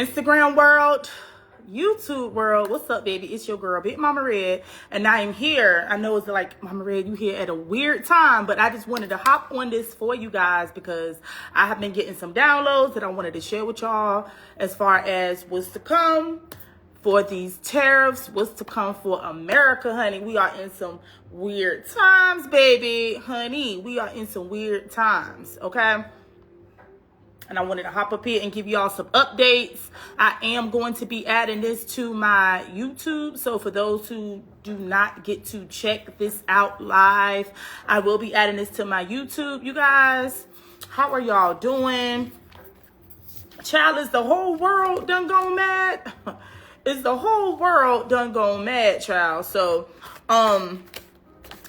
Instagram world, YouTube world, what's up, baby? It's your girl, Big Mama Red, and I am here. I know it's like, Mama Red, you here at a weird time, but I just wanted to hop on this for you guys because I have been getting some downloads that I wanted to share with y'all as far as what's to come for these tariffs, what's to come for America, honey. We are in some weird times, baby, honey. We are in some weird times, okay? And I wanted to hop up here and give y'all some updates. I am going to be adding this to my YouTube. So for those who do not get to check this out live, I will be adding this to my YouTube. You guys, how are y'all doing? Child, is the whole world done gone mad? Is the whole world done gone mad, child? So,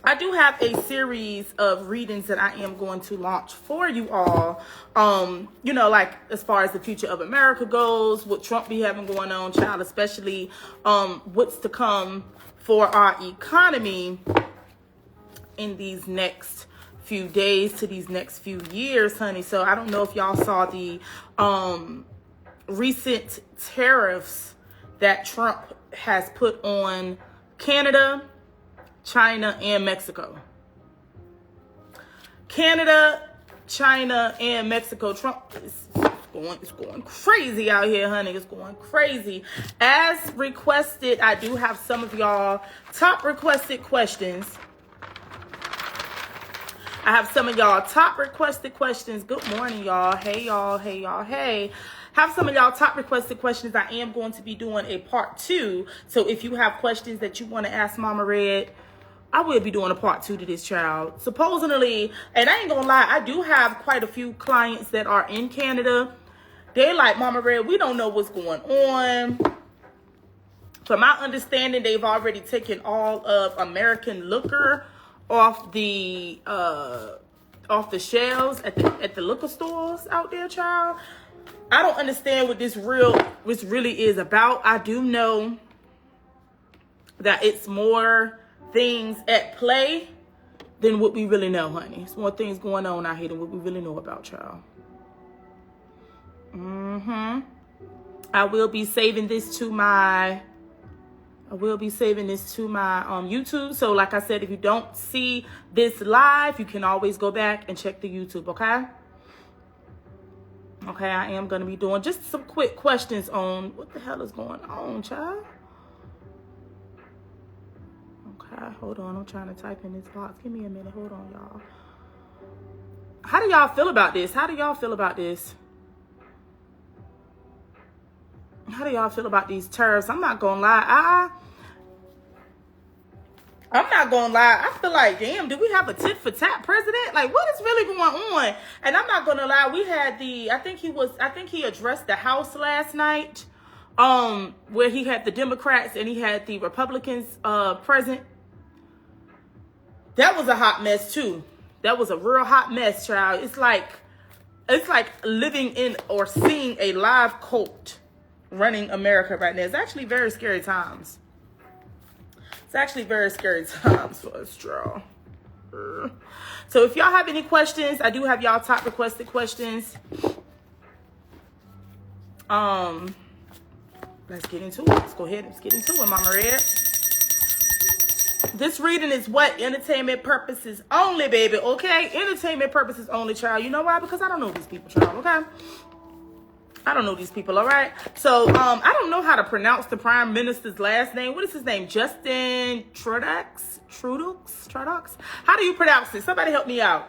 I do have a series of readings that I am going to launch for you all. You know, like as far as the future of America goes, what Trump be having going on, child, especially what's to come for our economy in these next few days to these next few years, honey. So I don't know if y'all saw the recent tariffs that Trump has put on Canada, China, and Mexico. Canada, China, and Mexico. Trump is going crazy out here, honey. It's going crazy. As requested, I do have some of y'all top requested questions. I have some of y'all top requested questions. Good morning, y'all. Hey, y'all. Hey, y'all. Hey. Have some of y'all top requested questions. I am going to be doing a part 2. So if you have questions that you want to ask Mama Red, I will be doing a part 2 to this, child. Supposedly, and I ain't gonna lie, I do have quite a few clients that are in Canada. They like, Mama Red, we don't know what's going on. From my understanding, they've already taken all of American liquor off the shelves at the liquor stores out there, child. I don't understand what this really is about. I do know that it's more things at play than what we really know, honey. It's more things going on out here than what we really know about, child. I will be saving this to my YouTube. So like I said, if you don't see this live, you can always go back and check the YouTube, okay? Okay, I am going to be doing just some quick questions on what the hell is going on, child. Okay, hold on. I'm trying to type in this box. Give me a minute. Hold on, y'all. How do y'all feel about this? How do y'all feel about this? How do y'all feel about these tariffs? I'm not going to lie. I'm not gonna lie. I feel like, damn, do we have a tit for tat president? Like, what is really going on? And I'm not gonna lie. We had I think he addressed the House last night, where he had the Democrats and he had the Republicans present. That was a hot mess too. That was a real hot mess, child. It's like living in or seeing a live cult running America right now. It's actually very scary times. It's actually very scary times for us, y'all. So if y'all have any questions, I do have y'all top requested questions. Let's get into it. Let's go ahead and get into it, Mama Red. This reading is what? Entertainment purposes only, baby, okay? Entertainment purposes only, child. You know why? Because I don't know these people, child, okay? I don't know these people, all right? So, I don't know how to pronounce the Prime Minister's last name. What is his name? Justin Trudeau? How do you pronounce it? Somebody help me out.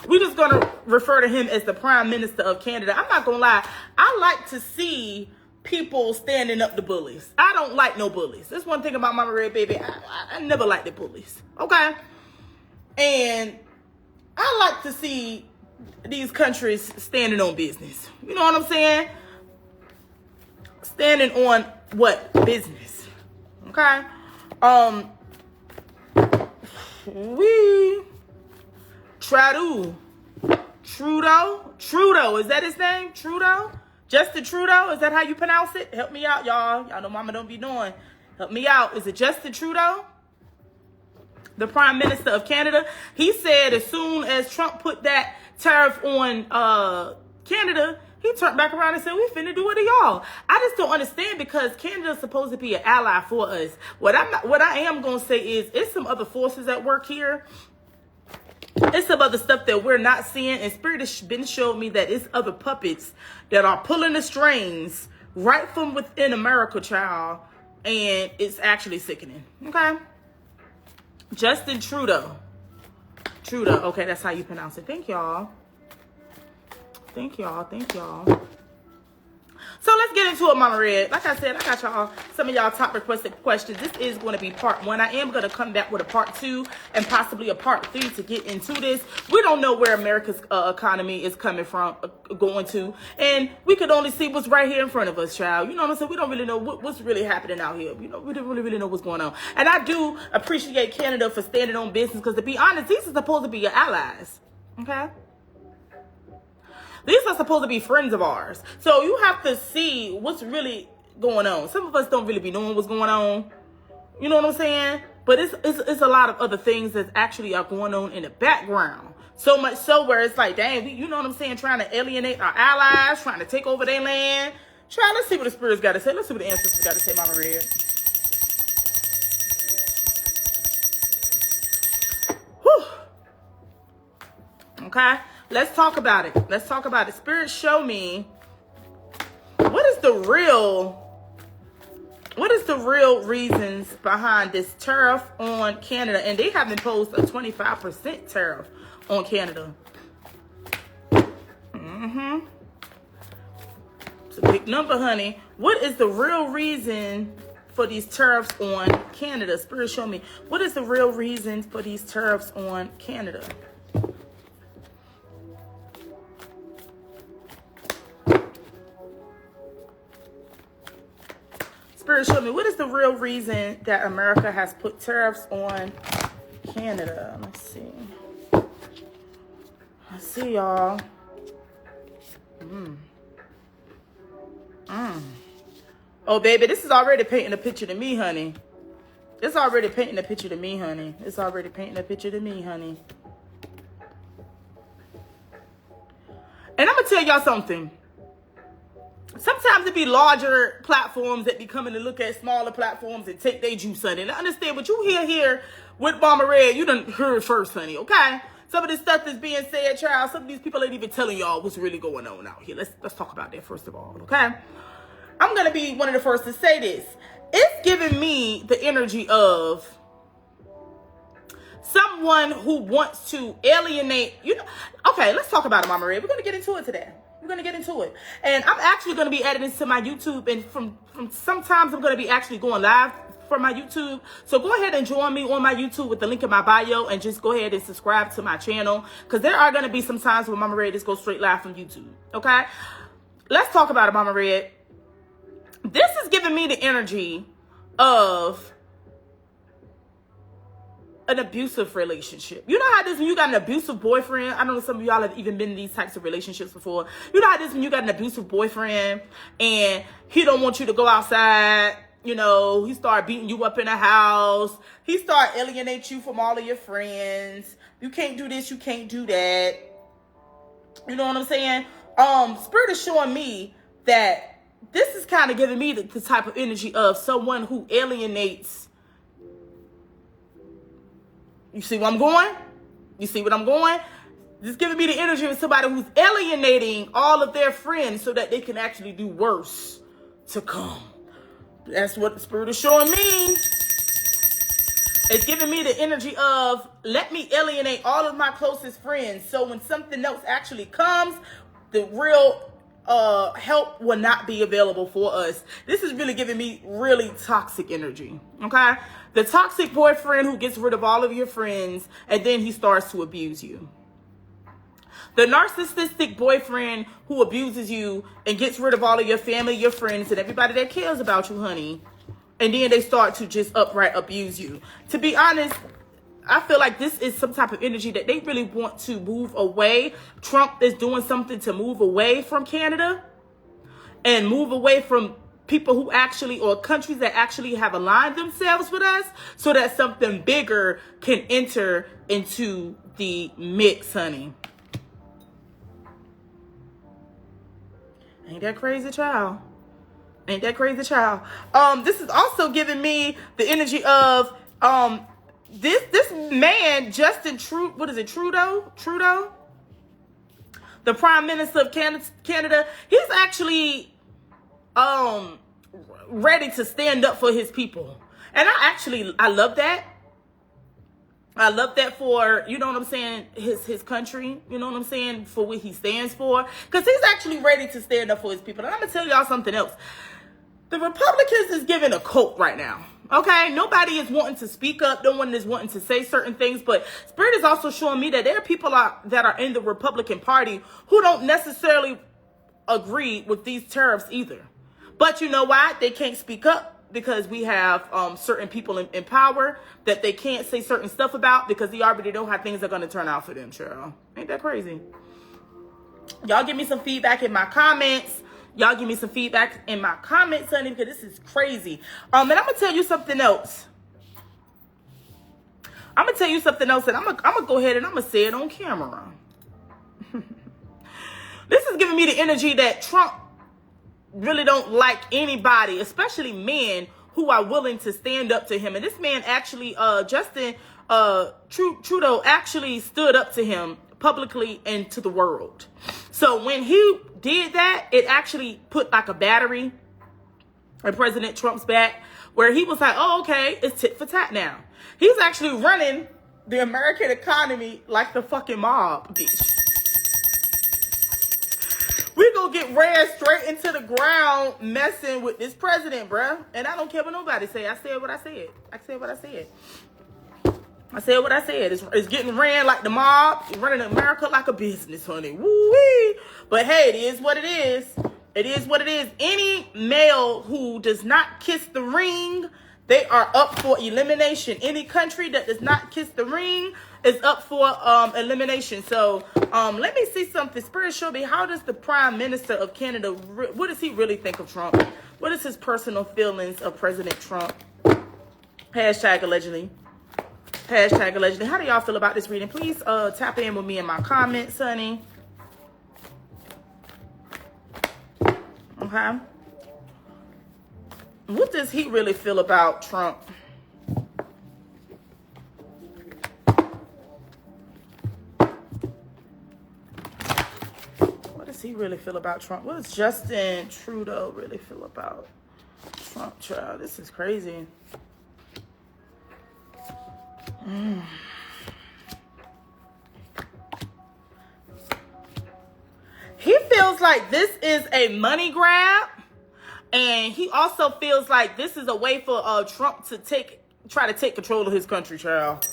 We're just going to refer to him as the Prime Minister of Canada. I'm not going to lie. I like to see people standing up to bullies. I don't like no bullies. That's one thing about Mama Red, baby. I never liked the bullies, okay? And I like to see these countries standing on business. You know what I'm saying? Standing on what? Business. Okay? Trudeau. Is that his name? Trudeau? Justin Trudeau? Is that how you pronounce it? Help me out, y'all. Y'all know Mama don't be doing. Help me out. Is it Justin Trudeau? The Prime Minister of Canada. He said as soon as Trump put that tariff on Canada, He turned back around and said, we finna do it to y'all. I just don't understand, because Canada's supposed to be an ally for us. What I am going to say is, it's some other forces at work here. It's some other stuff that we're not seeing. And Spirit has been showing me that it's other puppets that are pulling the strings right from within America, child. And it's actually sickening. Okay? Justin Trudeau. Okay, that's how you pronounce it. Thank y'all. Thank y'all. So let's get into it, Mama Red. Like I said, I got y'all some of y'all top requested questions. This is going to be part 1. I am going to come back with a part 2 and possibly a part 3 to get into this. We don't know where America's economy is coming from, going to. And we could only see what's right here in front of us, child. You know what I'm saying? We don't really know what's really happening out here. You know, we don't really know what's going on. And I do appreciate Canada for standing on business, because to be honest, these are supposed to be your allies. Okay? These are supposed to be friends of ours. So you have to see what's really going on. Some of us don't really be knowing what's going on. You know what I'm saying? But it's a lot of other things that actually are going on in the background. So much so where it's like, dang, you know what I'm saying? Trying to alienate our allies, trying to take over their land. Let's see what the Spirit's got to say. Let's see what the ancestors got to say, Mama Red. Whew. Okay? Let's talk about it. Spirit, show me what is the real reasons behind this tariff on Canada. And they have imposed a 25% tariff on Canada. It's a big number, honey. What is the real reason for these tariffs on Canada? Spirit, show me. What is the real reason for these tariffs on Canada? Spirit, show me, what is the real reason that America has put tariffs on Canada? Let's see, y'all. Oh, baby, this is already painting a picture to me, honey. And I'm going to tell y'all something. Sometimes it be larger platforms that be coming to look at smaller platforms and take their juice, honey. And I understand what you hear here with Mama Red, you done heard first, honey, okay? Some of this stuff that's being said, child, some of these people ain't even telling y'all what's really going on out here. Let's talk about that first of all, okay? I'm going to be one of the first to say this. It's giving me the energy of someone who wants to alienate, you know. Okay, let's talk about it, Mama Red. We're going to get into it today. And I'm actually going to be adding this to my YouTube. And from sometimes I'm going to be actually going live for my YouTube. So go ahead and join me on my YouTube with the link in my bio. And just go ahead and subscribe to my channel. Because there are going to be some times when Mama Red just goes straight live from YouTube. Okay? Let's talk about it, Mama Red. This is giving me the energy of an abusive relationship. You know how it is when you got an abusive boyfriend? I don't know, some of y'all have even been in these types of relationships before. You know how it is when you got an abusive boyfriend and he don't want you to go outside. You know, he start beating you up in the house. He start alienate you from all of your friends. You can't do this, you can't do that. You know what I'm saying? Spirit is showing me that this is kind of giving me the type of energy of someone who alienates. You see where I'm going? This is giving me the energy of somebody who's alienating all of their friends so that they can actually do worse to come. That's what the Spirit is showing me. It's giving me the energy of, let me alienate all of my closest friends. So when something else actually comes, the real help will not be available for us. This is really giving me really toxic energy. Okay? The toxic boyfriend who gets rid of all of your friends and then he starts to abuse you. The narcissistic boyfriend who abuses you and gets rid of all of your family, your friends, and everybody that cares about you, honey. And then they start to just upright abuse you. To be honest, I feel like this is some type of energy that they really want to move away. Trump is doing something to move away from Canada and move away from people who actually, or countries that actually have aligned themselves with us so that something bigger can enter into the mix, honey. Ain't that crazy, child? Ain't that crazy, child? This is also giving me the energy of this man, Justin Trudeau, the Prime Minister of Canada. He's actually ready to stand up for his people, and I love that. I love that for, you know what I'm saying, his country, you know what I'm saying, for what he stands for. Because he's actually ready to stand up for his people. And I'm going to tell y'all something else. The Republicans is giving a cult right now. Okay? Nobody is wanting to speak up. No one is wanting to say certain things. But Spirit is also showing me that there are people that are in the Republican Party who don't necessarily agree with these tariffs either. But you know why? They can't speak up. Because we have certain people in power that they can't say certain stuff about because they already know how things are going to turn out for them, Cheryl. Ain't that crazy? Y'all give me some feedback in my comments. Y'all give me some feedback in my comments, honey, because this is crazy. And I'm going to tell you something else. I'm going to tell you something else, and I'm going to go ahead and I'm going to say it on camera. This is giving me the energy that Trump really don't like anybody, especially men who are willing to stand up to him. And this man actually, Justin Trudeau actually stood up to him publicly and to the world. So when he did that, it actually put like a battery in President Trump's back, where he was like, oh, okay, it's tit for tat now. He's actually running the American economy like the fucking mob, bitch. We gonna get ran straight into the ground messing with this president, bruh. And I don't care what nobody say. I said what I said. I said what I said. I said what I said. It's getting ran like the mob. It's running America like a business, honey. Woo-wee. But hey, it is what it is. It is what it is. Any male who does not kiss the ring, they are up for elimination. Any country that does not kiss the ring is up for elimination. So let me see something. Spirit, show me, how does the Prime Minister of Canada, what does he really think of Trump? What is his personal feelings of President Trump? Hashtag allegedly. Hashtag allegedly. How do y'all feel about this reading? Please tap in with me in my comments, honey. Okay. What does he really feel about Trump? What does he really feel about Trump? What does Justin Trudeau really feel about Trump, child? This is crazy. He feels like this is a money grab. And he also feels like this is a way for Trump to try to take control of his country, child.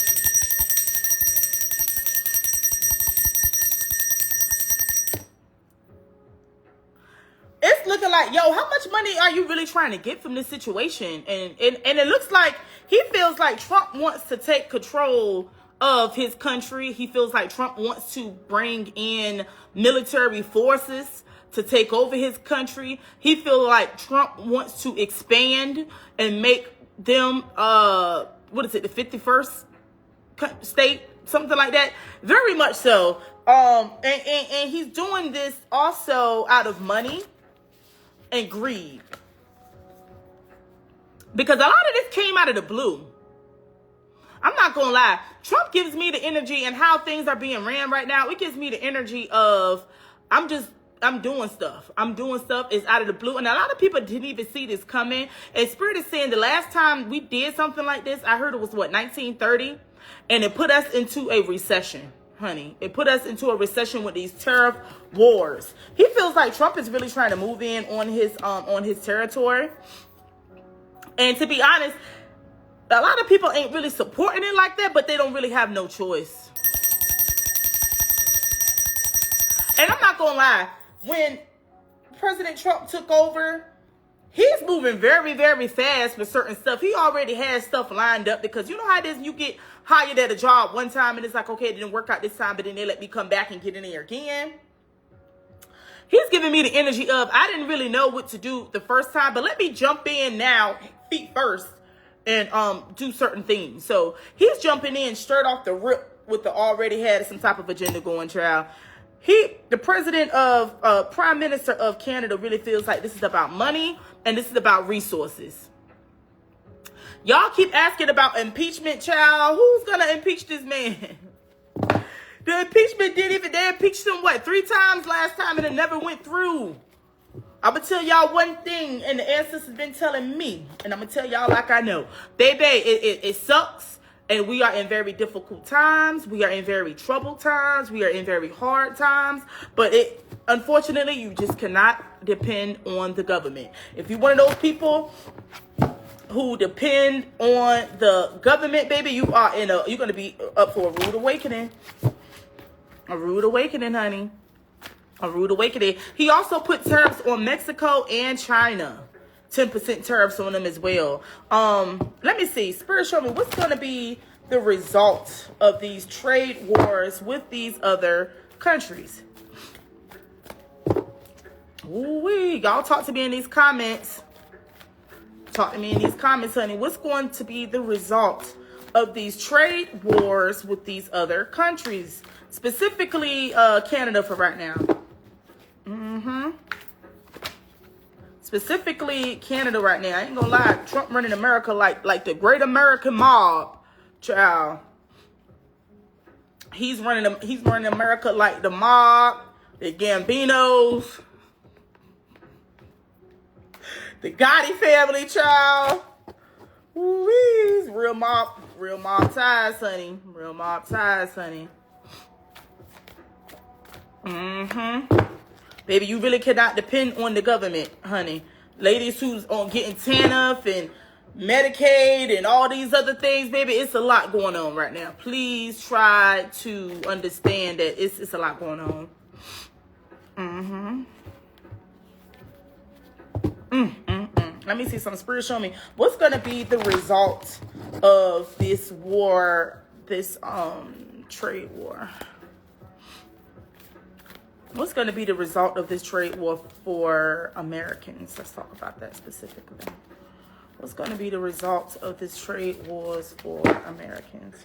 It's looking like, yo, how much money are you really trying to get from this situation? And it looks like he feels like Trump wants to take control of his country. He feels like Trump wants to bring in military forces to take over his country. He feels like Trump wants to expand and make them, what is it, the 51st state? Something like that. Very much so. And he's doing this also out of money and greed. Because a lot of this came out of the blue. I'm not gonna lie. Trump gives me the energy, and how things are being ran right now, it gives me the energy of, I'm doing stuff. I'm doing stuff. It's out of the blue. And a lot of people didn't even see this coming. And Spirit is saying the last time we did something like this, I heard it was, what, 1930? And it put us into a recession, honey. It put us into a recession with these tariff wars. He feels like Trump is really trying to move in on his territory. And to be honest, a lot of people ain't really supporting it like that, but they don't really have no choice. And I'm not gonna lie. When President Trump took over, he's moving very, very fast for certain stuff. He already has stuff lined up, because you know how it is, you get hired at a job one time and it's like, okay, it didn't work out this time, but then they let me come back and get in there again. He's giving me the energy of, I didn't really know what to do the first time, but let me jump in now, feet first, and do certain things. So he's jumping in straight off the rip with the already had some type of agenda going, child. the president of prime minister of Canada really feels like this is about money and this is about resources. Y'all keep asking about impeachment, child. Who's gonna impeach this man? The impeachment they impeached him, 3 times last time and it never went through. I'm gonna tell y'all one thing, and the ancestors been telling me, and I'm gonna tell y'all like I know. Baby, it sucks, and we are in very difficult times. We are in very troubled times. We are in very hard times, but unfortunately, you just cannot depend on the government. If you're one of those people who depend on the government, baby, you're gonna be up for a rude awakening. A rude awakening, honey. A rude awakening. He also put tariffs on Mexico and China. 10% tariffs on them as well. Let me see. Spirit, show me what's going to be the result of these trade wars with these other countries. Ooh-wee. Y'all talk to me in these comments. Talk to me in these comments, honey. What's going to be the result of these trade wars with these other countries? Specifically, Canada for right now. Specifically, Canada right now. I ain't gonna lie. Trump running America like the great American mob, child. He's running America like the mob, the Gambinos, the Gotti family, child. Ooh-wee. Real mob ties, honey. Real mob ties, honey. Baby, you really cannot depend on the government, honey. Ladies who's on getting TANF and Medicaid and all these other things, baby, it's a lot going on right now. Please try to understand that it's a lot going on. Let me see some spirit. Show me what's gonna be the result of this war, this trade war. What's going to be the result of this trade war for Americans? Let's talk about that specifically. What's going to be the result of this trade wars for Americans?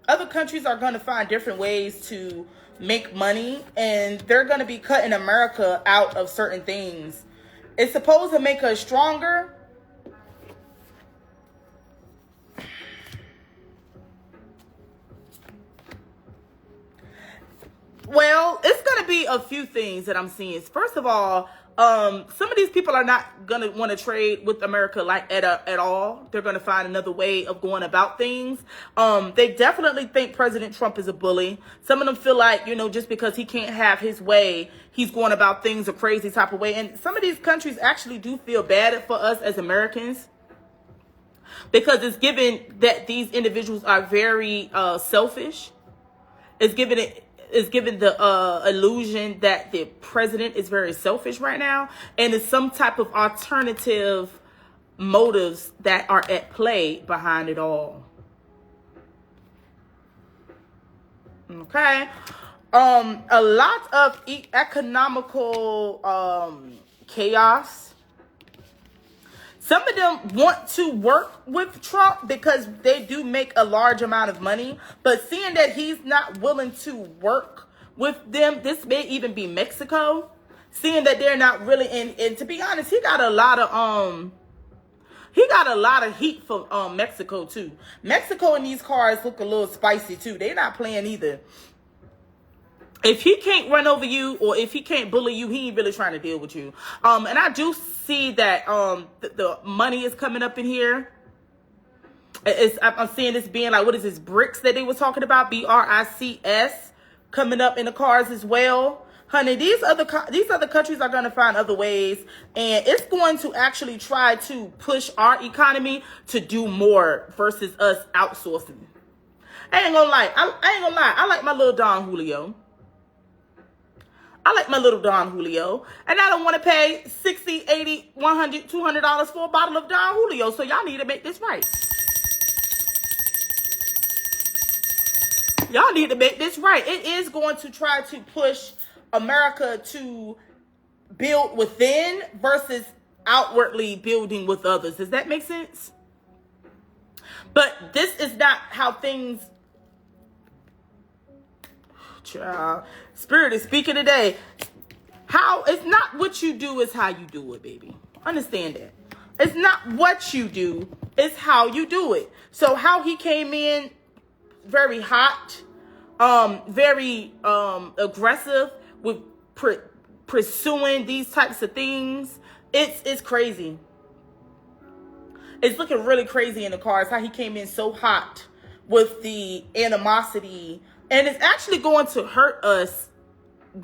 Other countries are going to find different ways to make money, and they're going to be cutting America out of certain things. It's supposed to make us stronger. Well, it's going to be a few things that I'm seeing. First of all, some of these people are not going to want to trade with America like at all. They're going to find another way of going about things. They definitely think President Trump is a bully. Some of them feel like, just because he can't have his way, he's going about things a crazy type of way. And some of these countries actually do feel bad for us as Americans, because it's given that these individuals are very selfish. It's given the illusion that the president is very selfish right now, and it's some type of alternative motives that are at play behind it all. Okay. A lot of economical chaos. Some of them want to work with Trump because they do make a large amount of money. But seeing that he's not willing to work with them, this may even be Mexico. Seeing that they're not really, and to be honest, he got a lot of heat for Mexico too. Mexico and these cars look a little spicy too. They're not playing either. If he can't run over you, or if he can't bully you, he ain't really trying to deal with you. And I do see that the money is coming up in here. I'm seeing this being like, what is this, BRICS that they were talking about? BRICS coming up in the cars as well. Honey, these other countries are going to find other ways, and it's going to actually try to push our economy to do more versus us outsourcing. I ain't gonna lie. I like my little Don Julio. And I don't want to pay $60, $80, $100, $200 for a bottle of Don Julio. So y'all need to make this right. Y'all need to make this right. It is going to try to push America to build within versus outwardly building with others. Does that make sense? But this is not how things... Child, Spirit is speaking today. How it's not what you do, is how you do it, baby. Understand that. It's not what you do, it's how you do it. So how he came in very hot, very aggressive with pursuing these types of things. It's crazy. It's looking really crazy in the cards. How he came in so hot with the animosity, and it's actually going to hurt us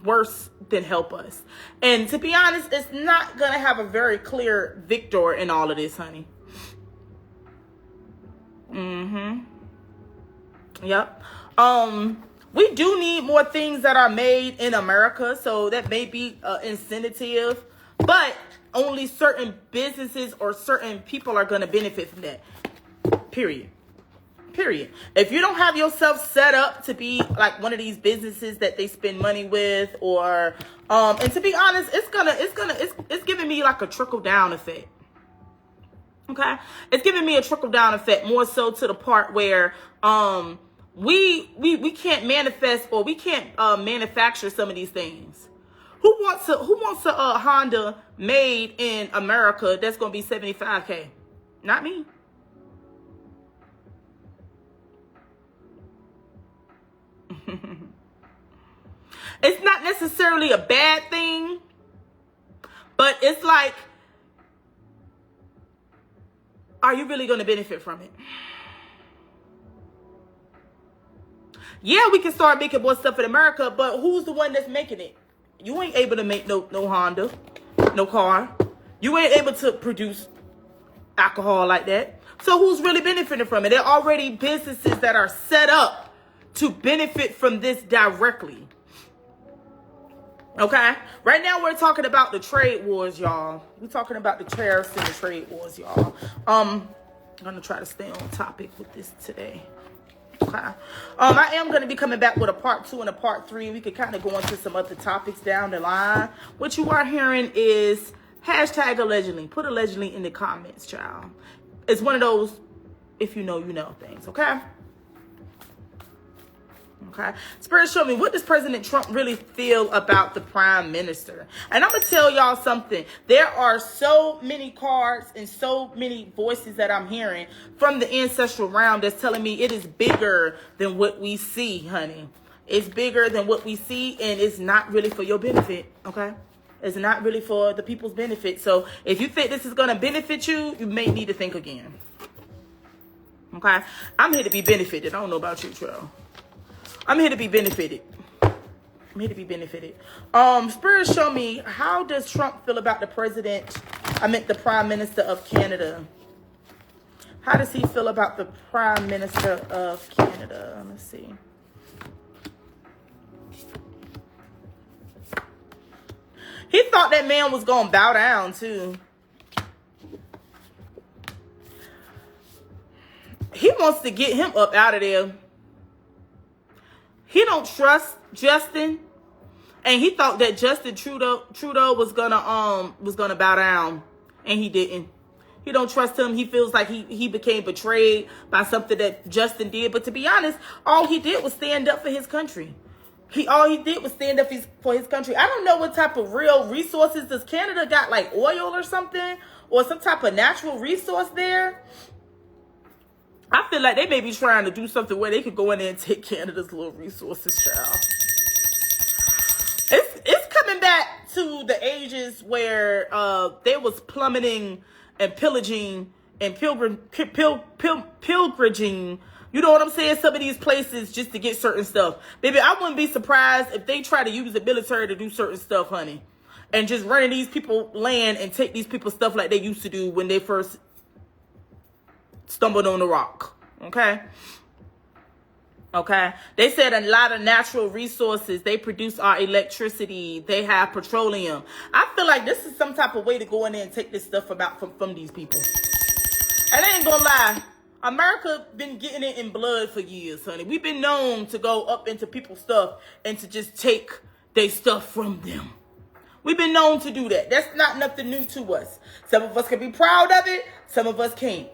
worse than help us. And to be honest, it's not gonna have a very clear victor in all of this, honey. Yep. We do need more things that are made in America, so that may be incentive, but only certain businesses or certain people are going to benefit from that. Period. If you don't have yourself set up to be like one of these businesses that they spend money with, or and to be honest, it's giving me like a trickle down effect. Okay, it's giving me a trickle down effect, more so to the part where we can't manifest, or we can't manufacture some of these things. Who wants a Honda made in America that's going to be $75K? Not me. It's not necessarily a bad thing, but it's like, are you really going to benefit from it? Yeah, we can start making more stuff in America, but who's the one that's making it? You ain't able to make no Honda, no car. You ain't able to produce alcohol like that. So who's really benefiting from it? There are already businesses that are set up to benefit from this directly. Okay? Right now we're talking about the trade wars, y'all. We're talking about the tariffs and the trade wars, y'all. I'm going to try to stay on topic with this today. Okay. I am going to be coming back with a part 2 and a part 3. We could kind of go into some other topics down the line. What you are hearing is hashtag allegedly. Put allegedly in the comments, child. It's one of those, if you know things, okay? Okay. Spirit, show me, what does President Trump really feel about the prime minister? And I'm going to tell y'all something. There are so many cards and so many voices that I'm hearing from the ancestral realm that's telling me it is bigger than what we see, honey. It's bigger than what we see, and it's not really for your benefit, okay? It's not really for the people's benefit. So if you think this is going to benefit you, you may need to think again. Okay? I'm here to be benefited. I don't know about you, Trell. I'm here to be benefited. I'm here to be benefited. Spirit, show me, how does Trump feel about the the Prime Minister of Canada? How does he feel about the Prime Minister of Canada? Let's see. He thought that man was going to bow down, too. He wants to get him up out of there. He don't trust Justin, and he thought that Justin Trudeau was gonna bow down, and he didn't. He don't trust him. He feels like he became betrayed by something that Justin did. But to be honest, all he did was stand up for his country. All he did was stand up for his country. I don't know what type of real resources does Canada got, like oil or something, or some type of natural resource there. I feel like they may be trying to do something where they could go in there and take Canada's little resources, child. It's coming back to the ages where they was plummeting and pillaging and pilgrimaging. You know what I'm saying? Some of these places just to get certain stuff. Baby, I wouldn't be surprised if they try to use the military to do certain stuff, honey. And just running these people land and take these people's stuff like they used to do when they first stumbled on the rock. Okay? They said a lot of natural resources. They produce our electricity. They have petroleum. I feel like this is some type of way to go in there and take this stuff from these people. And I ain't gonna lie, America been getting it in blood for years, honey. We've been known to go up into people's stuff and to just take their stuff from them. We've been known to do that. That's not nothing new to us. Some of us can be proud of it. Some of us can't.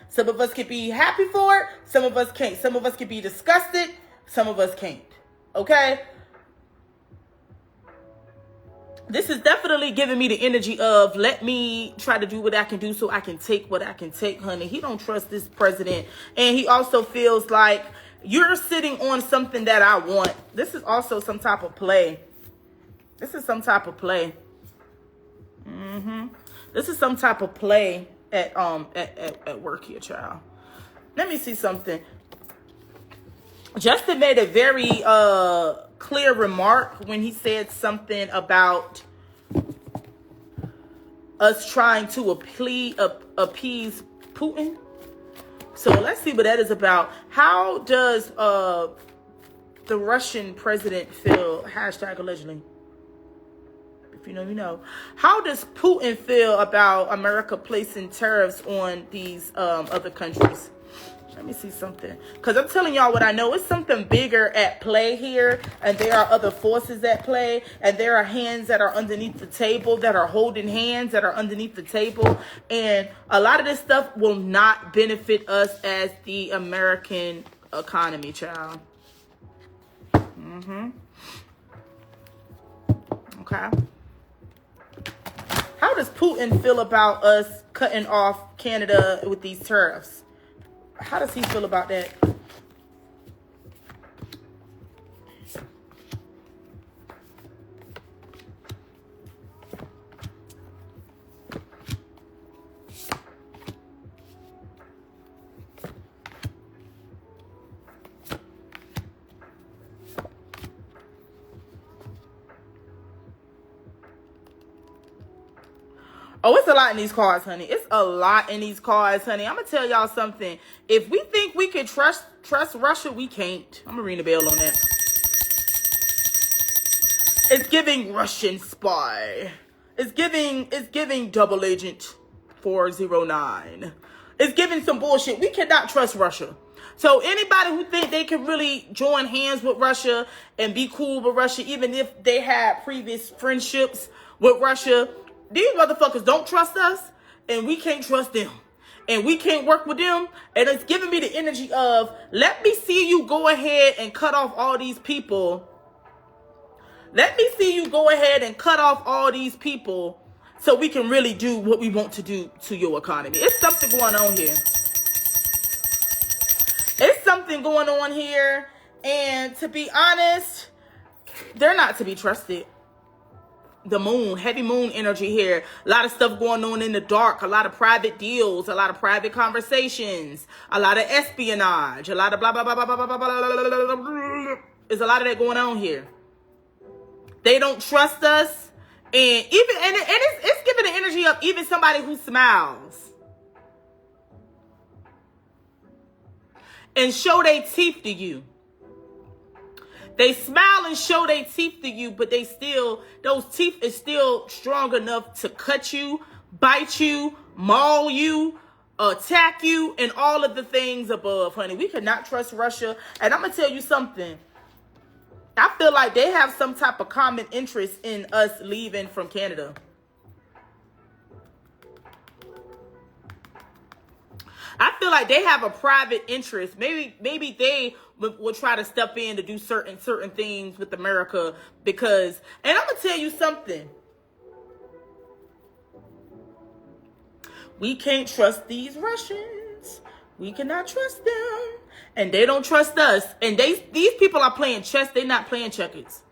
Some of us can be happy for it. Some of us can't. Some of us can be disgusted. Some of us can't. Okay? This is definitely giving me the energy of let me try to do what I can do so I can take what I can take, honey. He don't trust this president. And he also feels like you're sitting on something that I want. This is also some type of play. This is some type of play. This is some type of play at work here, child. Let me see something. Justin made a very clear remark when he said something about us trying to appease Putin. So let's see what that is about. How does the Russian president feel? Hashtag allegedly. If you know, you know. How does Putin feel about America placing tariffs on these other countries? Let me see something. Because I'm telling y'all what I know. It's something bigger at play here. And there are other forces at play. And there are hands that are underneath the table, that are holding hands that are underneath the table. And a lot of this stuff will not benefit us as the American economy, child. Okay. How does Putin feel about us cutting off Canada with these tariffs? How does he feel about that? Oh, it's a lot in these cards, honey. It's a lot in these cards, honey. I'm going to tell y'all something. If we think we can trust Russia, we can't. I'm going to ring the bell on that. It's giving Russian spy. It's giving double agent 409. It's giving some bullshit. We cannot trust Russia. So anybody who think they can really join hands with Russia and be cool with Russia, even if they had previous friendships with Russia, these motherfuckers don't trust us, and we can't trust them, and we can't work with them. And it's giving me the energy of, let me see you go ahead and cut off all these people. Let me see you go ahead and cut off all these people so we can really do what we want to do to your economy. It's something going on here. It's something going on here. And to be honest, they're not to be trusted. The moon, heavy moon energy here. A lot of stuff going on in the dark. A lot of private deals. A lot of private conversations. A lot of espionage. A lot of blah, blah, blah, blah, blah, blah, blah, blah, blah. There's a lot of that going on here. They don't trust us. And it's giving the energy of even somebody who smiles and show their teeth to you. They smile and show their teeth to you, but those teeth is still strong enough to cut you, bite you, maul you, attack you, and all of the things above, honey. We cannot trust Russia. And I'm going to tell you something. I feel like they have some type of common interest in us leaving from Canada. I feel like they have a private interest. Maybe they will try to step in to do certain things with America because, and I'm going to tell you something. We can't trust these Russians. We cannot trust them. And they don't trust us. And these people are playing chess. They're not playing checkers.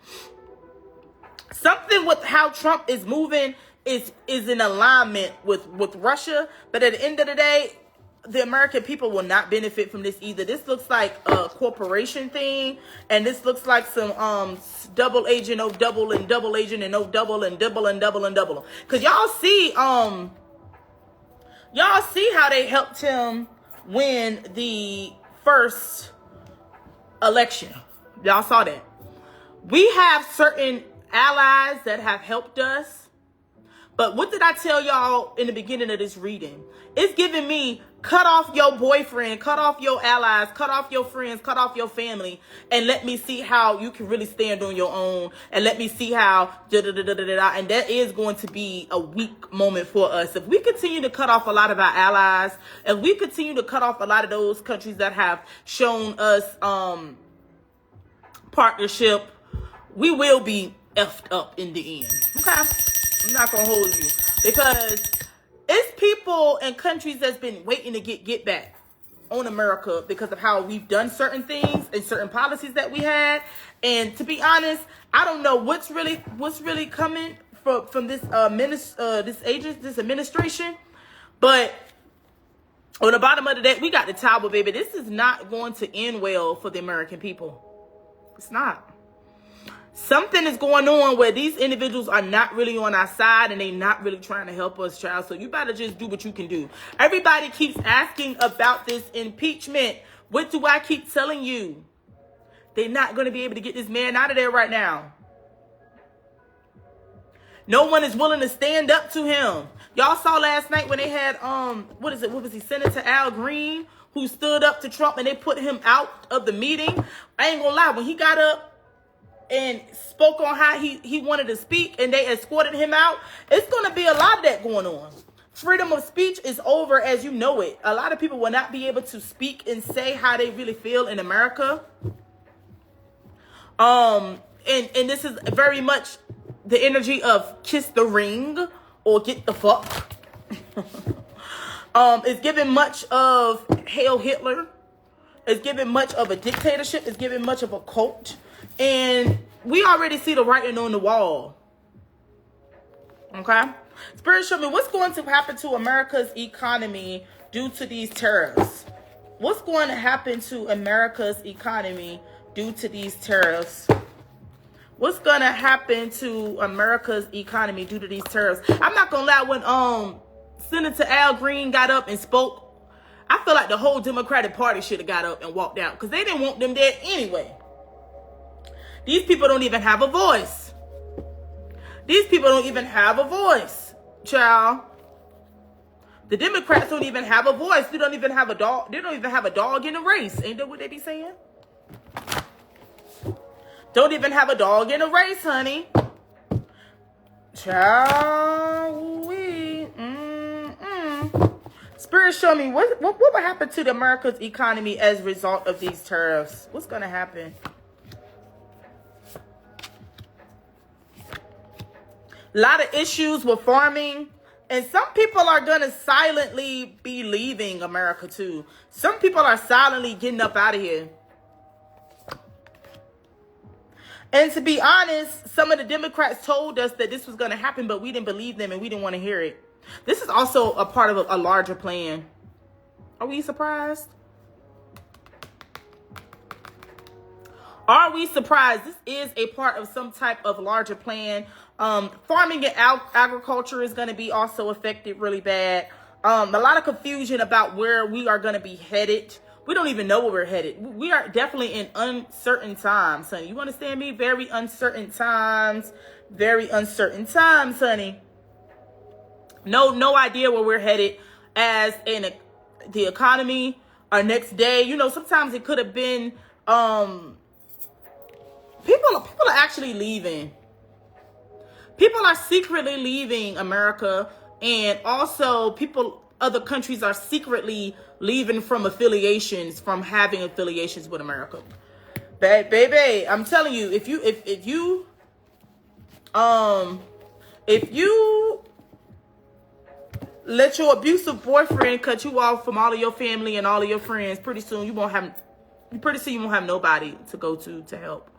Something with how Trump is moving is in alignment with Russia. But at the end of the day, the American people will not benefit from this either. This looks like a corporation thing, and this looks like some double agent, no double, and double agent, and no double, and double, and double, and double. Cause y'all see how they helped him win the first election. Y'all saw that. We have certain allies that have helped us. But what did I tell y'all in the beginning of this reading? It's giving me Cut off your boyfriend, cut off your allies, cut off your friends, cut off your family, and let me see how you can really stand on your own, and let me see how and that is going to be a weak moment for us. If we continue to cut off a lot of our allies, if we continue to cut off a lot of those countries that have shown us partnership, we will be effed up in the end. Okay? I'm not gonna hold you, because it's people and countries that's been waiting to get back on America because of how we've done certain things and certain policies that we had. And to be honest, I don't know what's really coming from this this administration. But on the bottom of the day, we got the towel, baby. This is not going to end well for the American people. It's not. Something is going on where these individuals are not really on our side, and they're not really trying to help us, child. So you better just do what you can do. Everybody keeps asking about this impeachment. What do I keep telling you? They're not going to be able to get this man out of there right now. No one is willing to stand up to him. Y'all saw last night when they had, what was he, Senator Al Green, who stood up to Trump, and they put him out of the meeting. I ain't gonna lie, when he got up and spoke on how he wanted to speak, and they escorted him out, it's going to be a lot of that going on. Freedom of speech is over as you know it. A lot of people will not be able to speak and say how they really feel in America. And this is very much the energy of kiss the ring or get the fuck. It's giving much of Hail Hitler. It's giving much of a dictatorship. It's giving much of a cult. And we already see the writing on the wall. Okay? Spirit, show me what's going to happen to America's economy due to these tariffs. What's going to happen to America's economy due to these tariffs? What's going to happen to America's economy due to these tariffs? I'm not going to lie, when Senator Al Green got up and spoke, I feel like the whole Democratic Party should have got up and walked out, because they didn't want them there anyway. These people don't even have a voice. These people don't even have a voice, child. The Democrats don't even have a voice. They don't even have a dog. They don't even have a dog in the race. Ain't that what they be saying? Don't even have a dog in the race, honey. Child, Spirit, show me what will happen to the America's economy as a result of these tariffs. What's going to happen? A lot of issues with farming. And some people are going to silently be leaving America too. Some people are silently getting up out of here. And to be honest, some of the Democrats told us that this was going to happen, but we didn't believe them and we didn't want to hear it. This is also a part of a larger plan. Are we surprised? Are we surprised? This is a part of some type of larger plan. Farming and agriculture is going to be also affected really bad. A lot of confusion about where we are going to be headed. We don't even know where we're headed. We are definitely in uncertain times, honey. You understand me? Very uncertain times. Very uncertain times, honey. No idea where we're headed as in the economy. Our next day, you know, sometimes it could have been people are actually leaving. People are secretly leaving America, and also other countries are secretly leaving from having affiliations with America. Baby, I'm telling you, if you let your abusive boyfriend cut you off from all of your family and all of your friends, pretty soon you won't have nobody to go to help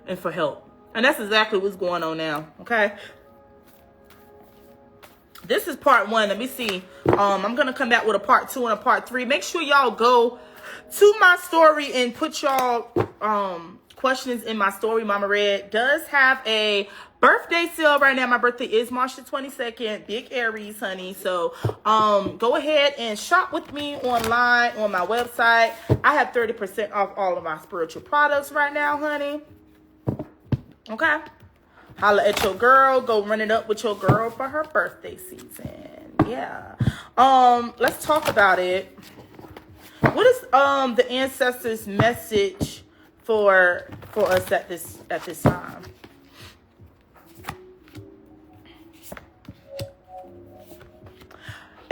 and for help. And that's exactly what's going on now. Okay. This is part 1. Let me see. I'm going to come back with a part 2 and a part 3. Make sure y'all go to my story and put y'all questions in my story. Mama Red does have a birthday sale right now. My birthday is March the 22nd. Big Aries, honey. So go ahead and shop with me online on my website. I have 30% off all of my spiritual products right now, honey. Okay. Holla at your girl. Go run it up with your girl for her birthday season. Yeah. Let's talk about it. What is the ancestors' message for us at this time?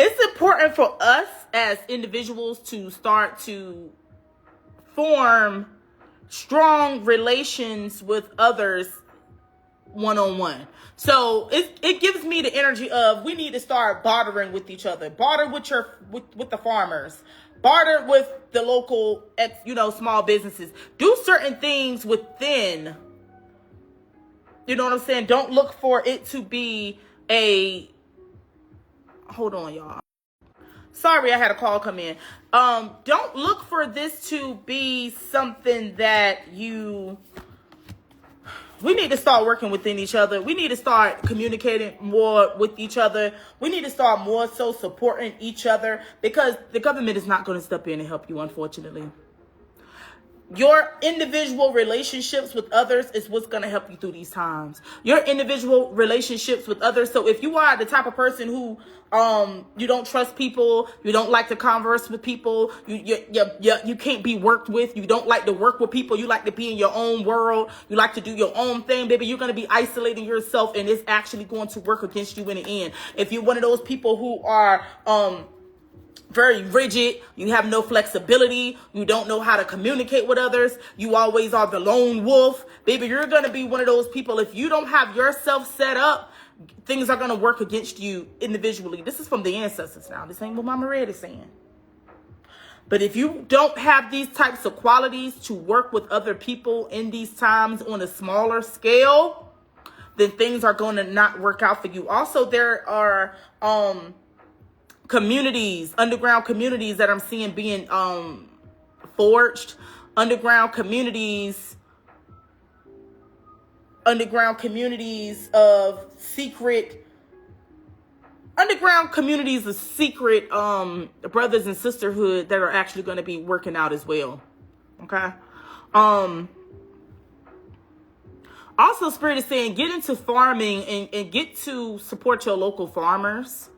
It's important for us as individuals to start to form strong relations with others one-on-one. So it gives me the energy of we need to start bartering with each other. Barter with the farmers. Barter with the local small businesses. Do certain things within. You know what I'm saying? Don't look for it to be a hold on, y'all. Sorry, I had a call come in. Don't look for this to be something that we need to start working within each other. We need to start communicating more with each other. We need to start more so supporting each other because the government is not going to step in and help you, unfortunately. Your individual relationships with others is what's going to help you through these times. Your individual relationships with others. So if you are the type of person who you don't trust people, you don't like to converse with people, you can't be worked with, you don't like to work with people, you like to be in your own world, you like to do your own thing, baby, you're going to be isolating yourself, and it's actually going to work against you in the end. If you're one of those people who are very rigid, you have no flexibility, you don't know how to communicate with others, you always are the lone wolf, baby, you're going to be one of those people. If you don't have yourself set up, things are going to work against you individually. This is from the ancestors now. This ain't what Mama Red is saying. But if you don't have these types of qualities to work with other people in these times on a smaller scale, then things are going to not work out for you. Also, there are communities, underground communities that I'm seeing being forged, underground communities of secret brothers and sisterhood that are actually going to be working out as well. Okay. Also, Spirit is saying get into farming and get to support your local farmers.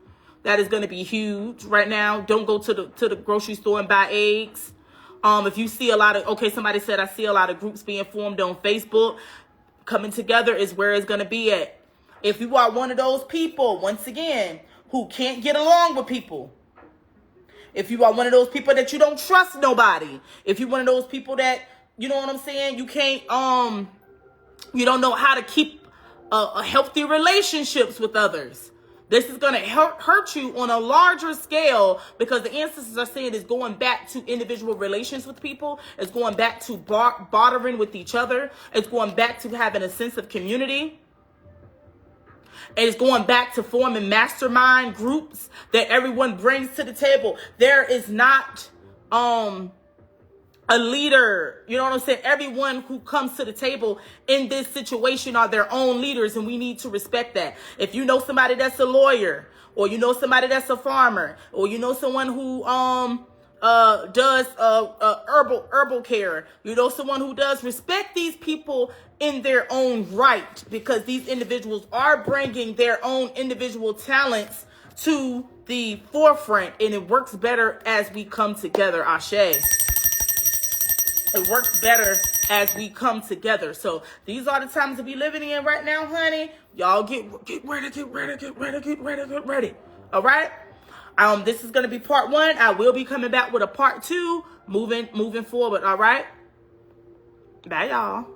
That is going to be huge right now. Don't go to the grocery store and buy eggs. If you see somebody said I see a lot of groups being formed on Facebook. Coming together is where it's going to be at. If you are one of those people, once again, who can't get along with people. If you are one of those people that you don't trust nobody. If you're one of those people that, you know what I'm saying, you can't, you don't know how to keep a healthy relationships with others. This is going to hurt you on a larger scale because the ancestors are saying it's going back to individual relations with people. It's going back to bartering with each other. It's going back to having a sense of community. And it's going back to forming mastermind groups that everyone brings to the table. There is not a leader, you know what I'm saying? Everyone who comes to the table in this situation are their own leaders, and we need to respect that. If you know somebody that's a lawyer, or you know somebody that's a farmer, or you know someone who does herbal care, you know someone who does, respect these people in their own right, because these individuals are bringing their own individual talents to the forefront, and it works better as we come together. Ashe. It works better as we come together. So these are the times to be living in right now, honey. Y'all get ready. All right. This is going to be part 1. I will be coming back with a part 2 moving forward. All right. Bye, y'all.